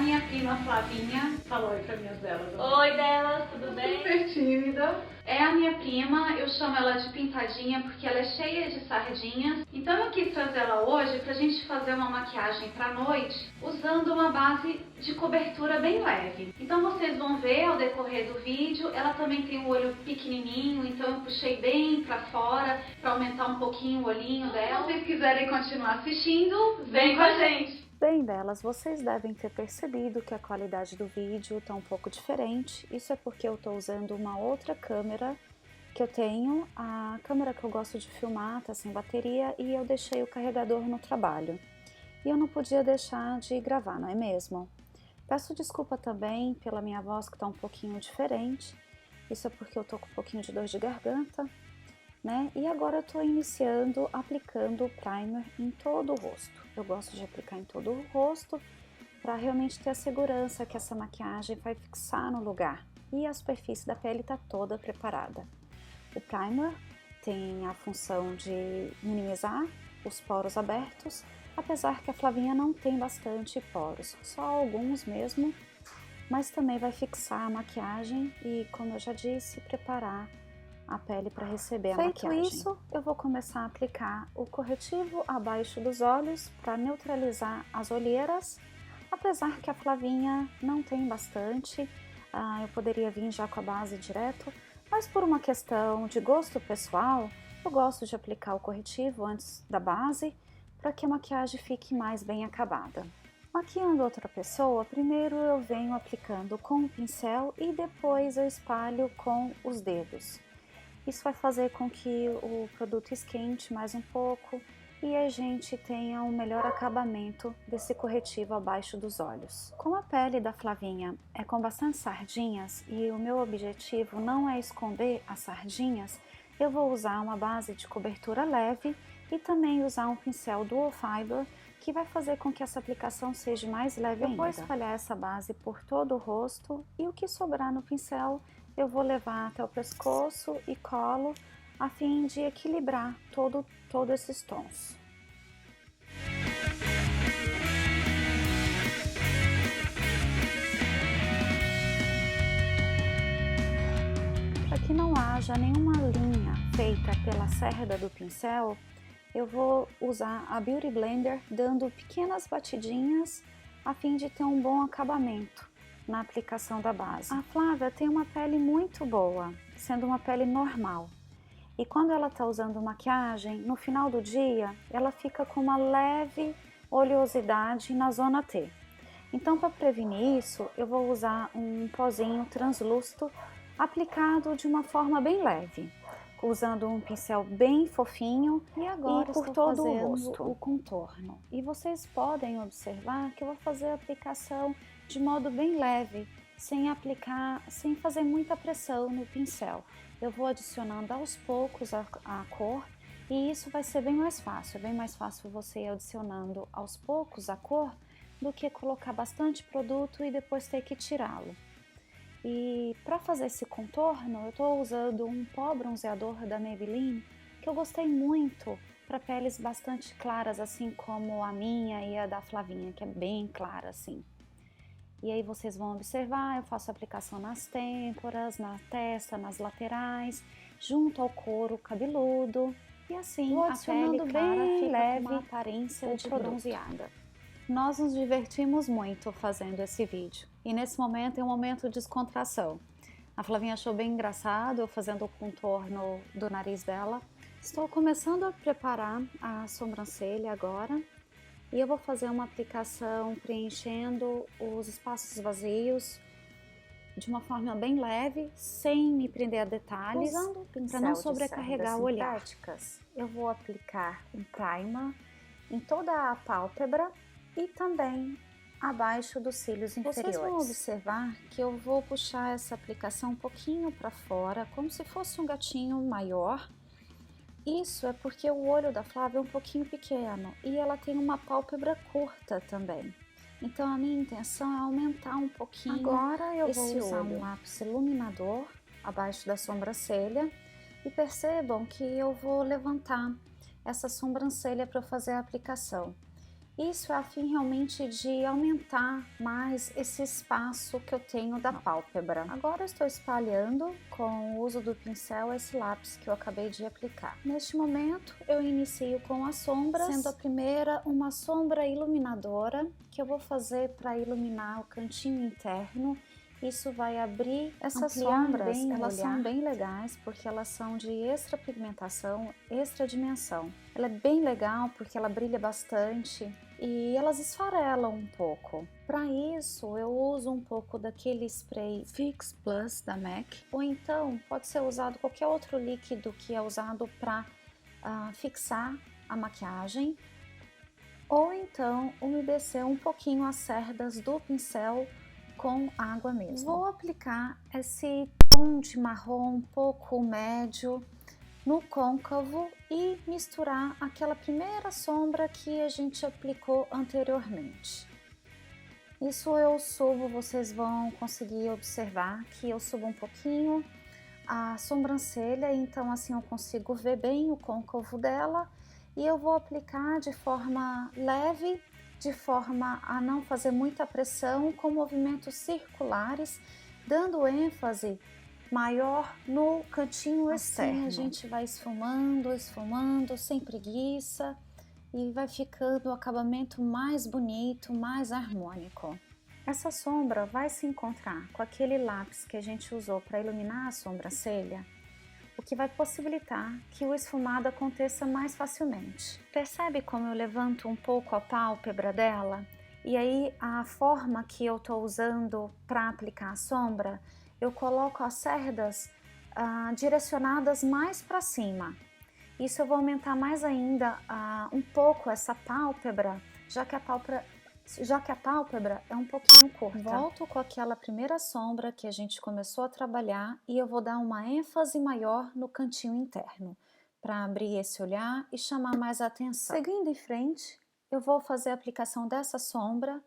minha prima Flavinha. Falou aí pra minhas delas. Oi, delas, tudo bem? Super tímida. É a minha prima, eu chamo ela de Pintadinha porque ela é cheia de sardinhas. Então eu quis trazer ela hoje pra gente fazer uma maquiagem pra noite usando uma base de cobertura bem leve. Então vocês vão ver ao decorrer do vídeo, ela também tem um olho pequenininho, então eu puxei bem pra fora pra aumentar um pouquinho o olhinho dela. Se vocês quiserem continuar assistindo, vem com a gente! Bem, delas, vocês devem ter percebido que a qualidade do vídeo está um pouco diferente. Isso é porque eu estou usando uma outra câmera que eu tenho. A câmera que eu gosto de filmar está sem bateria e eu deixei o carregador no trabalho. E eu não podia deixar de gravar, não é mesmo? Peço desculpa também pela minha voz que está um pouquinho diferente. Isso é porque eu estou com um pouquinho de dor de garganta, né? E agora eu estou iniciando aplicando o primer em todo o rosto. Eu gosto de aplicar em todo o rosto para realmente ter a segurança que essa maquiagem vai fixar no lugar e a superfície da pele está toda preparada. O primer tem a função de minimizar os poros abertos, apesar que a Flavinha não tem bastante poros, só alguns mesmo, mas também vai fixar a maquiagem e, como eu já disse, preparar a pele para receber a maquiagem. Feito isso, eu vou começar a aplicar o corretivo abaixo dos olhos para neutralizar as olheiras, apesar que a Flavinha não tem bastante, eu poderia vir já com a base direto, mas por uma questão de gosto pessoal, eu gosto de aplicar o corretivo antes da base para que a maquiagem fique mais bem acabada. Maquiando outra pessoa, primeiro eu venho aplicando com o pincel e depois eu espalho com os dedos. Isso vai fazer com que o produto esquente mais um pouco e a gente tenha um melhor acabamento desse corretivo abaixo dos olhos. Como a pele da Flavinha é com bastante sardinhas e o meu objetivo não é esconder as sardinhas, eu vou usar uma base de cobertura leve e também usar um pincel Dual Fiber que vai fazer com que essa aplicação seja mais leve ainda. Eu vou espalhar essa base por todo o rosto e o que sobrar no pincel eu vou levar até o pescoço e colo a fim de equilibrar todos esses tons. Para que não haja nenhuma linha feita pela cerda do pincel, eu vou usar a Beauty Blender dando pequenas batidinhas a fim de ter um bom acabamento na aplicação da base. A Flávia tem uma pele muito boa, sendo uma pele normal. E quando ela está usando maquiagem, no final do dia, ela fica com uma leve oleosidade na zona T. Então, para prevenir isso, eu vou usar um pozinho translúcido aplicado de uma forma bem leve, usando um pincel bem fofinho e agora por todo o rosto o contorno. E vocês podem observar que eu vou fazer a aplicação de modo bem leve, sem fazer muita pressão no pincel. Eu vou adicionando aos poucos a cor e isso vai ser bem mais fácil. É bem mais fácil você ir adicionando aos poucos a cor do que colocar bastante produto e depois ter que tirá-lo. E para fazer esse contorno, eu estou usando um pó bronzeador da Maybelline que eu gostei muito para peles bastante claras, assim como a minha e a da Flavinha, que é bem clara assim. E aí vocês vão observar, eu faço aplicação nas têmporas, na testa, nas laterais, junto ao couro cabeludo. E assim a pele clara fica leve, com uma aparência de bronzeada. Nós nos divertimos muito fazendo esse vídeo. E nesse momento é um momento de descontração. A Flavinha achou bem engraçado eu fazendo o contorno do nariz dela. Estou começando a preparar a sobrancelha agora. E eu vou fazer uma aplicação preenchendo os espaços vazios de uma forma bem leve, sem me prender a detalhes, usando o pincel para não sobrecarregar o olhar. Eu vou aplicar um primer em toda a pálpebra e também abaixo dos cílios inferiores. Vocês vão observar que eu vou puxar essa aplicação um pouquinho para fora, como se fosse um gatinho maior. Isso é porque o olho da Flávia é um pouquinho pequeno e ela tem uma pálpebra curta também. Então a minha intenção é aumentar um pouquinho. Agora eu vou usar um lápis iluminador abaixo da sobrancelha e percebam que eu vou levantar essa sobrancelha para fazer a aplicação. Isso é a fim realmente de aumentar mais esse espaço que eu tenho da pálpebra. Agora eu estou espalhando com o uso do pincel esse lápis que eu acabei de aplicar. Neste momento eu inicio com as sombras, sendo a primeira uma sombra iluminadora que eu vou fazer para iluminar o cantinho interno. Isso vai abrir essas sombras, elas são bem legais porque elas são de extra pigmentação, extra dimensão. Ela é bem legal porque ela brilha bastante e elas esfarelam um pouco. Para isso eu uso um pouco daquele spray Fix Plus da MAC, ou então pode ser usado qualquer outro líquido que é usado para fixar a maquiagem, ou então umedecer um pouquinho as cerdas do pincel com água mesmo. Vou aplicar esse tom de marrom um pouco médio no côncavo e misturar aquela primeira sombra que a gente aplicou anteriormente. Isso eu subo, vocês vão conseguir observar que eu subo um pouquinho a sobrancelha, então assim eu consigo ver bem o côncavo dela, e eu vou aplicar de forma leve, de forma a não fazer muita pressão, com movimentos circulares, dando ênfase maior no cantinho externo. Assim a gente vai esfumando, esfumando, sem preguiça, e vai ficando o acabamento mais bonito, mais harmônico. Essa sombra vai se encontrar com aquele lápis que a gente usou para iluminar a sobrancelha, o que vai possibilitar que o esfumado aconteça mais facilmente. Percebe como eu levanto um pouco a pálpebra dela? E aí a forma que eu estou usando para aplicar a sombra, eu coloco as cerdas direcionadas mais para cima. Isso eu vou aumentar mais ainda um pouco essa pálpebra, já que a pálpebra é um pouquinho curta. Volto com aquela primeira sombra que a gente começou a trabalhar e eu vou dar uma ênfase maior no cantinho interno, para abrir esse olhar e chamar mais a atenção. Seguindo em frente, eu vou fazer a aplicação dessa sombra,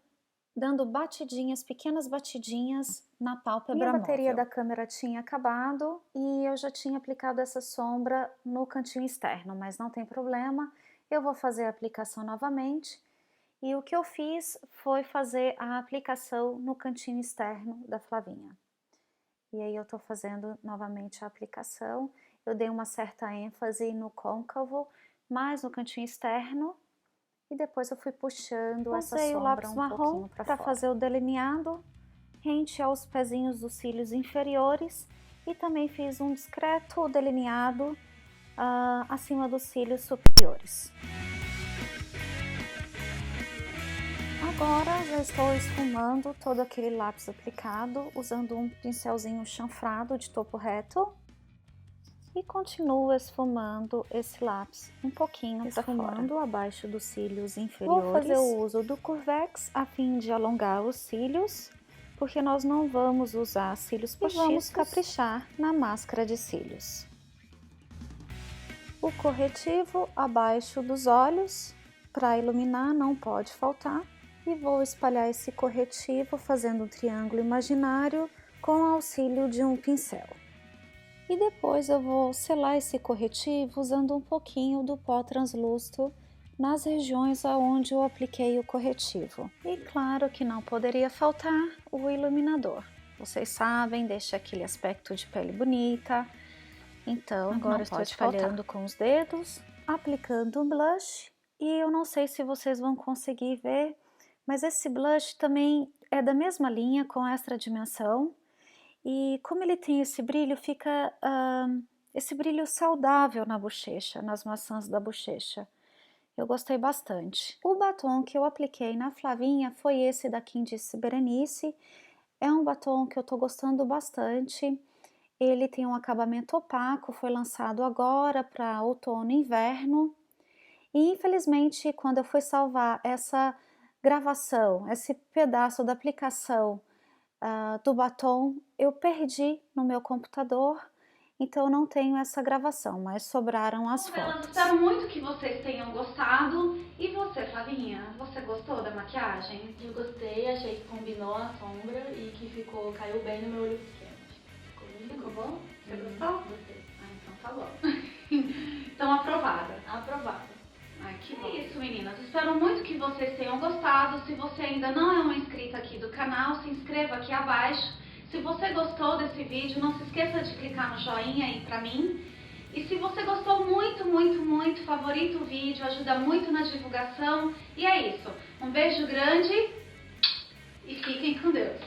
dando batidinhas, pequenas batidinhas na pálpebra móvel. A bateria da câmera tinha acabado e eu já tinha aplicado essa sombra no cantinho externo, mas não tem problema, eu vou fazer a aplicação novamente. E o que eu fiz foi fazer a aplicação no cantinho externo da Flavinha. E aí eu tô fazendo novamente a aplicação, eu dei uma certa ênfase no côncavo, mais no cantinho externo, e depois eu fui puxando essa sombra o lápis marrom para fazer o delineado, rente aos pezinhos dos cílios inferiores, e também fiz um discreto delineado acima dos cílios superiores. Agora já estou esfumando todo aquele lápis aplicado, usando um pincelzinho chanfrado de topo reto, e continuo esfumando esse lápis um pouquinho para fora. Esfumando abaixo dos cílios inferiores. Vou fazer o uso do Curvex a fim de alongar os cílios, porque nós não vamos usar cílios postiços. E vamos caprichar na máscara de cílios. O corretivo abaixo dos olhos, para iluminar, não pode faltar. E vou espalhar esse corretivo fazendo um triângulo imaginário com o auxílio de um pincel. E depois eu vou selar esse corretivo usando um pouquinho do pó translúcido nas regiões aonde eu apliquei o corretivo. E claro que não poderia faltar o iluminador. Vocês sabem, deixa aquele aspecto de pele bonita. Então agora estou espalhando com os dedos, aplicando um blush. E eu não sei se vocês vão conseguir ver, mas esse blush também é da mesma linha, com extra dimensão, e como ele tem esse brilho, fica esse brilho saudável na bochecha, nas maçãs da bochecha. Eu gostei bastante. O batom que eu apliquei na Flavinha foi esse da Candice Berenice. É um batom que eu tô gostando bastante. Ele tem um acabamento opaco, foi lançado agora para outono e inverno. E infelizmente, quando eu fui salvar essa gravação, esse pedaço da aplicação do batom, eu perdi no meu computador, então eu não tenho essa gravação, mas sobraram as fotos. Espero muito que vocês tenham gostado. E você, Flavinha, você gostou da maquiagem? Eu gostei, achei que combinou a sombra e que caiu bem no meu olho pequeno. Ficou bom? Você gostou? Gostei. Então tá bom. Então aprovada. Aprovado. Ai, que bom. É isso, meninas. Espero muito que vocês tenham gostado. Se você ainda não é uma inscrita aqui do canal, se inscreva aqui abaixo. Se você gostou desse vídeo, não se esqueça de clicar no joinha aí pra mim. E se você gostou muito, favorita o vídeo, ajuda muito na divulgação. E é isso. Um beijo grande e fiquem com Deus.